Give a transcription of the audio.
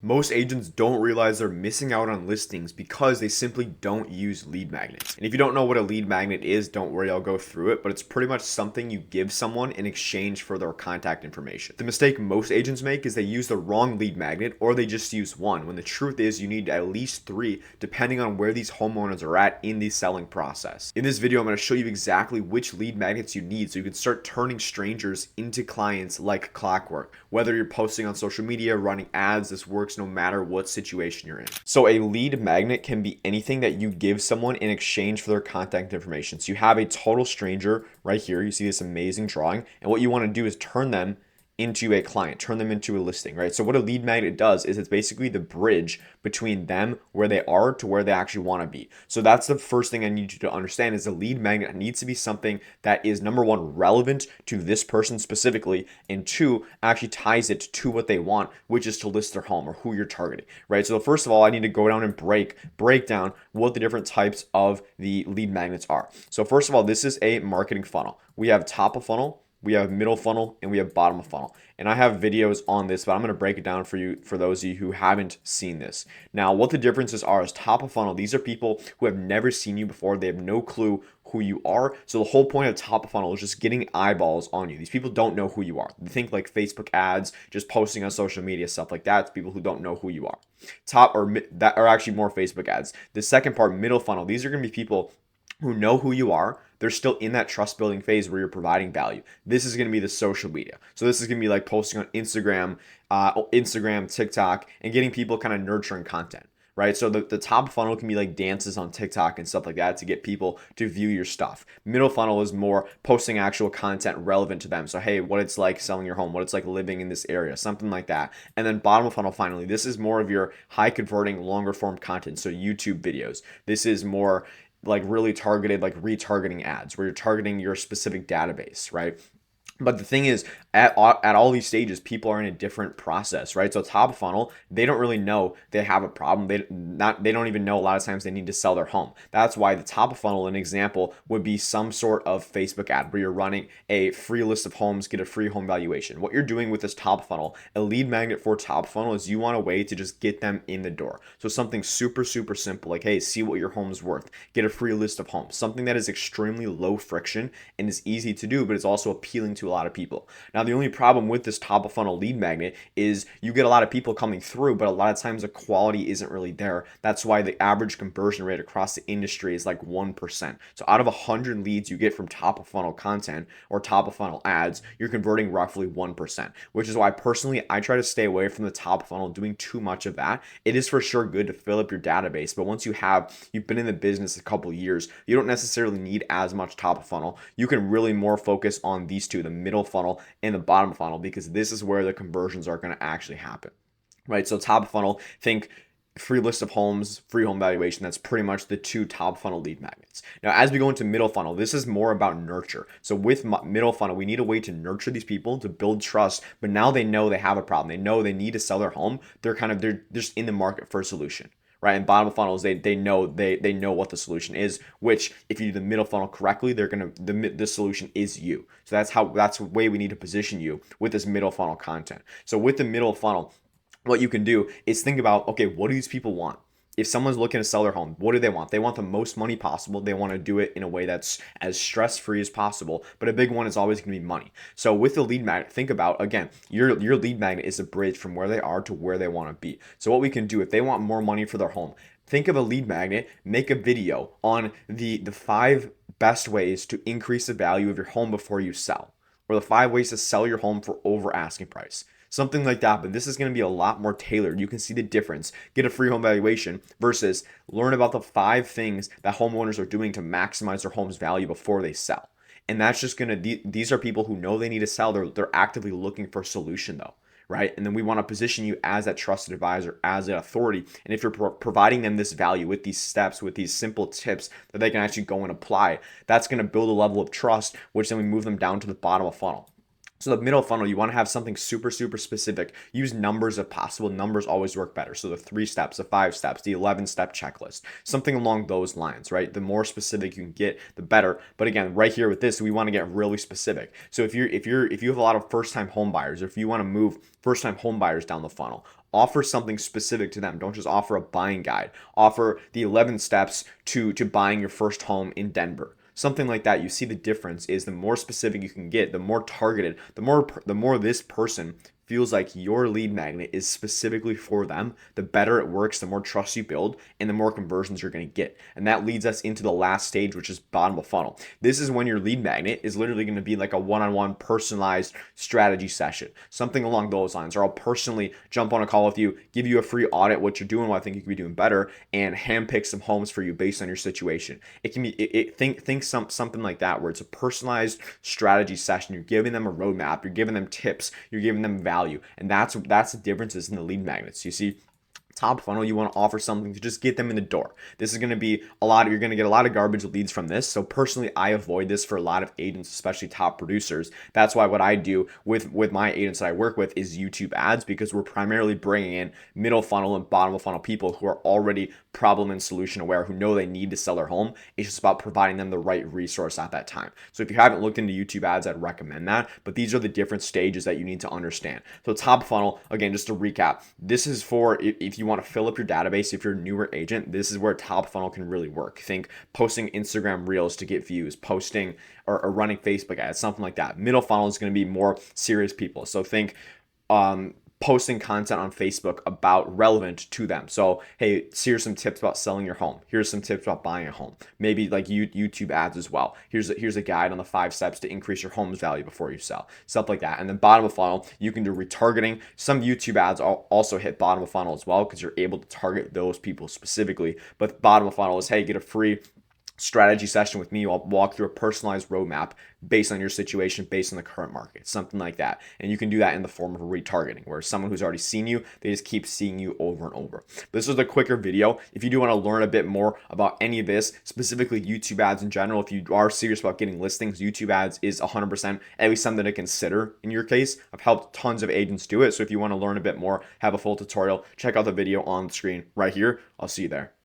Most agents don't realize they're missing out on listings because they simply don't use lead magnets. And if you don't know what a lead magnet is, don't worry, I'll go through it, but it's pretty much something you give someone in exchange for their contact information. The mistake most agents make is they use the wrong lead magnet or they just use one, when the truth is you need at least three depending on where these homeowners are at in the selling process. In this video, I'm going to show you exactly which lead magnets you need so you can start turning strangers into clients like clockwork. Whether you're posting on social media, running ads, this works no matter what situation you're in. So a lead magnet can be anything that you give someone in exchange for their contact information. So you have a total stranger right here. You see this amazing drawing. And what you want to do is turn them into a client, turn them into a listing, right? So what a lead magnet does is it's basically the bridge between them, where they are, to where they actually want to be. So that's the first thing I need you to understand is a lead magnet needs to be something that is, number one, relevant to this person specifically, and two, actually ties it to what they want, which is to list their home or who you're targeting, right? So first of all, I need to go down and break down what the different types of the lead magnets are. So first of all, this is a marketing funnel. We have top of funnel, we have middle funnel, and we have bottom of funnel. And I have videos on this, but I'm going to break it down for you, for those of you who haven't seen this. Now, what the differences are is top of funnel. These are people who have never seen you before. They have no clue who you are. So the whole point of top of funnel is just getting eyeballs on you. These people don't know who you are. They think like Facebook ads, just posting on social media, stuff like that. It's people who don't know who you are. Top, or that are actually more Facebook ads. The second part, middle funnel. These are going to be people who know who you are. They're still in that trust building phase where you're providing value. This is going to be the social media. So this is going to be like posting on Instagram, TikTok, and getting people kind of nurturing content, right? So the top funnel can be like dances on TikTok and stuff like that to get people to view your stuff. Middle funnel is more posting actual content relevant to them. So, hey, what it's like selling your home, what it's like living in this area, something like that. And then bottom of funnel, finally, this is more of your high converting, longer form content. So YouTube videos. This is more like really targeted, like retargeting ads where you're targeting your specific database, right? But the thing is, at all these stages, people are in a different process, right? So top of funnel, they don't really know they have a problem. They don't even know a lot of times they need to sell their home. That's why the top of funnel, an example, would be some sort of Facebook ad where you're running a free list of homes, get a free home valuation. What you're doing with this top funnel, a lead magnet for top funnel, is you want a way to just get them in the door. So something super, super simple, like, hey, see what your home's worth. Get a free list of homes. Something that is extremely low friction and is easy to do, but it's also appealing to a lot of people. Now, the only problem with this top of funnel lead magnet is you get a lot of people coming through, but a lot of times the quality isn't really there. That's why the average conversion rate across the industry is like 1%. So out of 100 leads you get from top of funnel content or top of funnel ads, you're converting roughly 1%, which is why personally I try to stay away from the top of funnel doing too much of that. It is for sure good to fill up your database, but once you've been in the business a couple years, you don't necessarily need as much top of funnel. You can really more focus on these two, the middle funnel and the bottom funnel, because this is where the conversions are going to actually happen, right? So top of funnel, think free list of homes, free home valuation. That's pretty much the two top funnel lead magnets. Now, as we go into middle funnel, this is more about nurture. So with middle funnel, we need a way to nurture these people, to build trust, but now they know they have a problem. They know they need to sell their home. They're just in the market for a solution, right? And bottom of funnels, they know what the solution is, which if you do the middle funnel correctly, the solution is you. So that's the way we need to position you with this middle funnel content. So with the middle funnel, what you can do is think about, okay, what do these people want? If someone's looking to sell their home, what do they want? They want the most money possible. They want to do it in a way that's as stress-free as possible. But a big one is always going to be money. So with the lead magnet, think about, again, your lead magnet is a bridge from where they are to where they want to be. So what we can do, if they want more money for their home, think of a lead magnet, make a video on the 5 best ways to increase the value of your home before you sell, or the 5 ways to sell your home for over asking price. Something like that, but this is going to be a lot more tailored. You can see the difference. Get a free home valuation versus learn about the 5 things that homeowners are doing to maximize their home's value before they sell. And that's just going to, these are people who know they need to sell. They're actively looking for a solution though, right? And then we want to position you as that trusted advisor, as an authority. And if you're providing them this value with these steps, with these simple tips that they can actually go and apply, that's going to build a level of trust, which then we move them down to the bottom of funnel. So the middle funnel, you want to have something super, super specific. Use numbers if possible. Numbers always work better. So the 3 steps, the 5 steps, the 11-step checklist, something along those lines, right? The more specific you can get, the better. But again, right here with this, we want to get really specific. So if you have a lot of first-time home buyers, or if you want to move first-time home buyers down the funnel, Offer something specific to them. Don't just offer a buying guide. Offer the 11 steps to buying your first home in Denver. Something like that. You see the difference is the more specific you can get, the more targeted, the more this person feels like your lead magnet is specifically for them, the better it works, the more trust you build, and the more conversions you're going to get. And that leads us into the last stage, which is bottom of funnel. This is when your lead magnet is literally going to be like a one-on-one personalized strategy session, something along those lines. Or I'll personally jump on a call with you, give you a free audit, what you're doing, what I think you could be doing better, and handpick some homes for you based on your situation. It can be think something like that, where it's a personalized strategy session. You're giving them a roadmap, you're giving them tips, you're giving them value, and that's the differences in the lead magnets. You see, top funnel, you want to offer something to just get them in the door. This is going to be you're going to get a lot of garbage leads from this. So personally, I avoid this for a lot of agents, especially top producers. That's why what I do with my agents that I work with is YouTube ads, because we're primarily bringing in middle funnel and bottom of funnel people who are already problem and solution aware, who know they need to sell their home. It's just about providing them the right resource at that time. So if you haven't looked into YouTube ads, I'd recommend that. But these are the different stages that you need to understand. So top funnel, again, just to recap, this is for if you want to fill up your database. If you're a newer agent, this is where top funnel can really work. Think posting Instagram reels to get views, posting or running Facebook ads, something like that. Middle funnel is going to be more serious people. So think posting content on Facebook about relevant to them. So, hey, here's some tips about selling your home. Here's some tips about buying a home. Maybe like YouTube ads as well. Here's a guide on the 5 steps to increase your home's value before you sell. Stuff like that. And then bottom of funnel, you can do retargeting. Some YouTube ads also hit bottom of funnel as well, because you're able to target those people specifically. But bottom of funnel is, hey, get a free strategy session with me. I'll walk through a personalized roadmap based on your situation, based on the current market, something like that. And you can do that in the form of retargeting, where someone who's already seen you, they just keep seeing you over and over. This was a quicker video. If you do want to learn a bit more about any of this, specifically YouTube ads in general, if you are serious about getting listings, YouTube ads is 100% at least something to consider in your case. I've helped tons of agents do it. So if you want to learn a bit more, have a full tutorial, check out the video on the screen right here. I'll see you there.